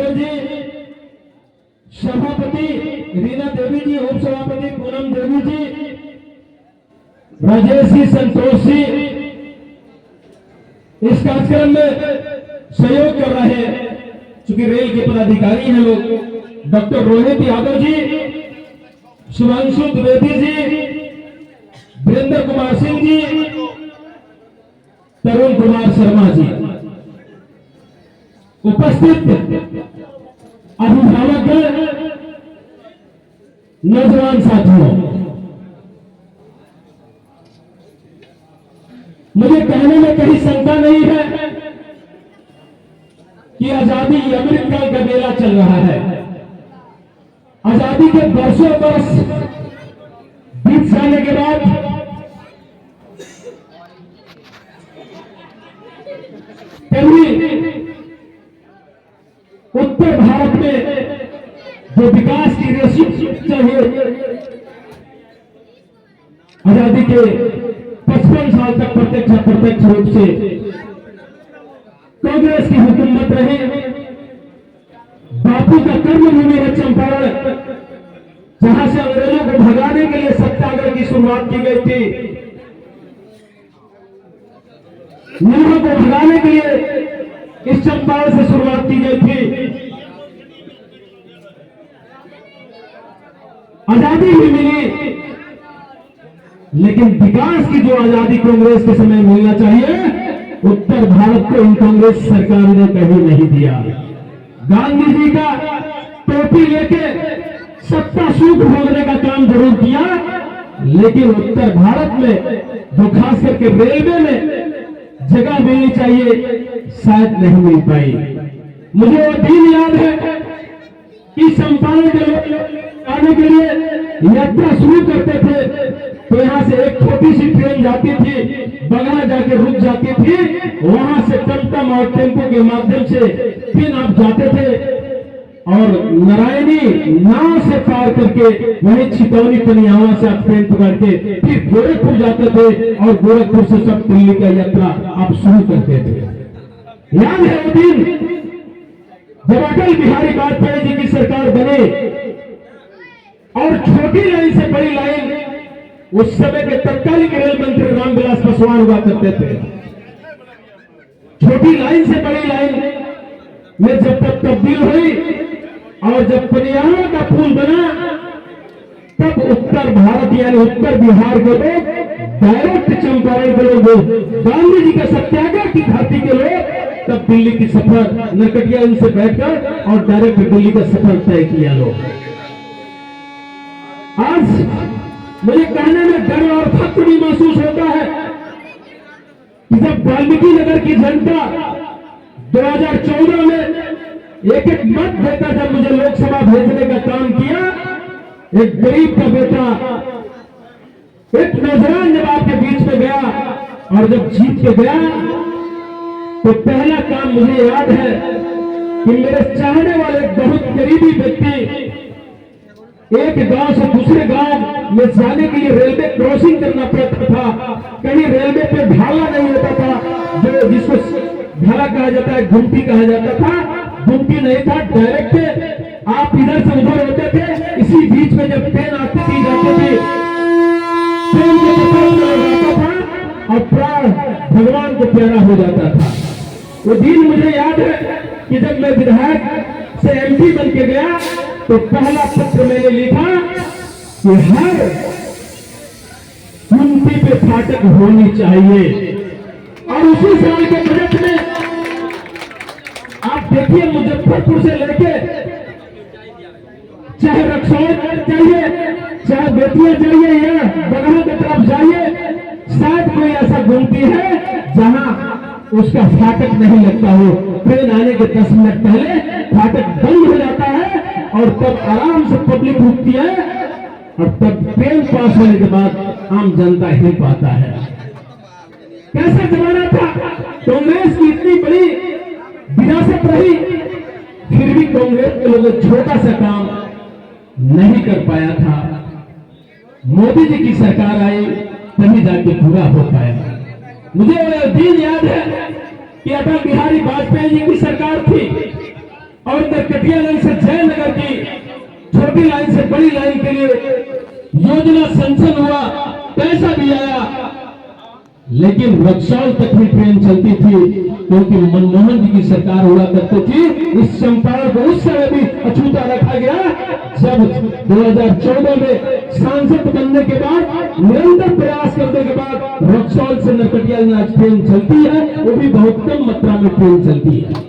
शेखर जी, सभापति रीना देवी जी, उप सभापति पूनम देवी जी, राजेश जी, संतोष जी इस कार्यक्रम में सहयोग कर रहे हैं। चूंकि रेल के पदाधिकारी हैं लोग, डॉक्टर रोहित यादव जी, शुभांशु द्विवेदी जी, वीरेंद्र कुमार सिंह जी, तरुण कुमार शर्मा जी, उपस्थित अभिभावक, नौजवान साथियों, मुझे कहने में कहीं शंका नहीं है कि आजादी अमृतकाल का मेला चल रहा है। आजादी के वर्षों वर्ष बीत जाने के बाद कभी उत्तर भारत में जो विकास की रेसिपी चाहिए, आजादी के 55 साल तक प्रत्यक्ष रूप से कांग्रेस की हुकूमत रही। बापू का कर्मभूमि है चंपारण, जहां से अंग्रेजों को भगाने के लिए सत्याग्रह की शुरुआत की गई थी। नेहरू को भगाने के लिए इस चंपारण से शुरुआत की गई थी। आजादी भी मिली, लेकिन विकास की जो आजादी कांग्रेस के समय मिलना चाहिए, उत्तर भारत को इन कांग्रेस सरकार ने कभी नहीं दिया। गांधी जी का टोपी लेके सत्ता सुख भोगने का काम जरूर किया, लेकिन उत्तर भारत में जो खास करके रेलवे में जगह मिलनी चाहिए, शायद नहीं मिल पाई। मुझे वो दिन याद है कि चंपारण के लोग आने के लिए यात्रा शुरू करते थे, तो यहाँ से एक छोटी सी ट्रेन जाती थी, बगहा जाके रुक जाती थी, वहां से टमटम और टेम्पो के माध्यम से फिर आप जाते थे और नारायणी नाव से पार करके वहीं छितौनी पनियावा से आप ट्रेन पकड़ के फिर गोरखपुर जाते थे और गोरखपुर से सब दिल्ली का यात्रा आप शुरू करते थे। याद है वो दिन जब अटल बिहारी वाजपेयी जी की सरकार बने और छोटी लाइन से बड़ी लाइन उस समय के तत्कालीन रेल मंत्री रामविलास पासवान हुआ करते थे। छोटी लाइन से बड़ी लाइन में जब तक तब्दील हुई और जब पनियावा का पुल बना, तब उत्तर भारत यानी उत्तर बिहार के लोग डायरेक्ट चंपारण के लोग, गांधी जी के सत्याग्रह की धरती के लोग तब दिल्ली की सफर नरकटिया से बैठकर और डायरेक्ट दिल्ली का सफर तय किया लोग। आज मुझे कहने में गर्व और फख्र भी महसूस होता है कि जब वाल्मीकि नगर की जनता 2014 में एक एक मत देकर जब मुझे लोकसभा भेजने का काम किया, एक गरीब का बेटा, एक नौजवान जब आपके बीच में गया और जब जीत के गया, तो पहला काम मुझे याद है कि मेरे चाहने वाले बहुत गरीबी व्यक्ति एक गांव से दूसरे गांव में जाने के लिए रेलवे क्रॉसिंग करना पड़ता था। कहीं रेलवे पे ढाला नहीं होता था, जो जिसको ढाला कहा जाता है, गुमटी कहा जाता था, गुमटी नहीं था, डायरेक्ट आप इधर से उधर होते थे। इसी बीच में जब ट्रेन आती थी जाती थी, ट्रेन के पकड़ हो जाता था और प्राण भगवान को प्यारा हो जाता था। वो दिन मुझे याद है कि जब मैं विधायक से एमपी बन के गया, तो पहला पत्र मैंने लिखा कि हर गुमटी पे फाटक होनी चाहिए। और उसी साल के बजट में आप देखिए, मुजफ्फरपुर से लेके चाहे रक्सौल चाहिए, चाहे बेतिया चाहिए या बगहा की तरफ जाइए, शायद कोई ऐसा गुमटी है जहां उसका फाटक नहीं लगता हो। ट्रेन आने के 10 मिनट पहले फाटक बंद हो जाता है और तब आराम से पब्लिक रुकती है और तब ट्रेन पास होने के बाद आम जनता ही पाता है। कैसा जमाना था, कांग्रेस की इतनी बड़ी विरासत रही, फिर भी कांग्रेस के लोगों ने छोटा सा काम नहीं कर पाया था। मोदी जी की सरकार आई तभी जाके पूरा हो पाया। मुझे वो दिन याद है कि अटल बिहारी वाजपेयी जी की सरकार थी और नरकटिया लाइन से जयनगर की छोटी लाइन से बड़ी लाइन के लिए योजना संशोधन हुआ, पैसा भी आया, लेकिन रक्सौल तक भी ट्रेन चलती थी क्योंकि मनमोहन जी की सरकार हुआ करती थी। इस चंपारण को उस समय भी अछूता रखा गया जब 2014 में सांसद बनने के बाद निरंतर प्रयास करने के बाद रक्सौल से नरकटिया ट्रेन चलती है, वो भी बहुत कम मात्रा में ट्रेन चलती है।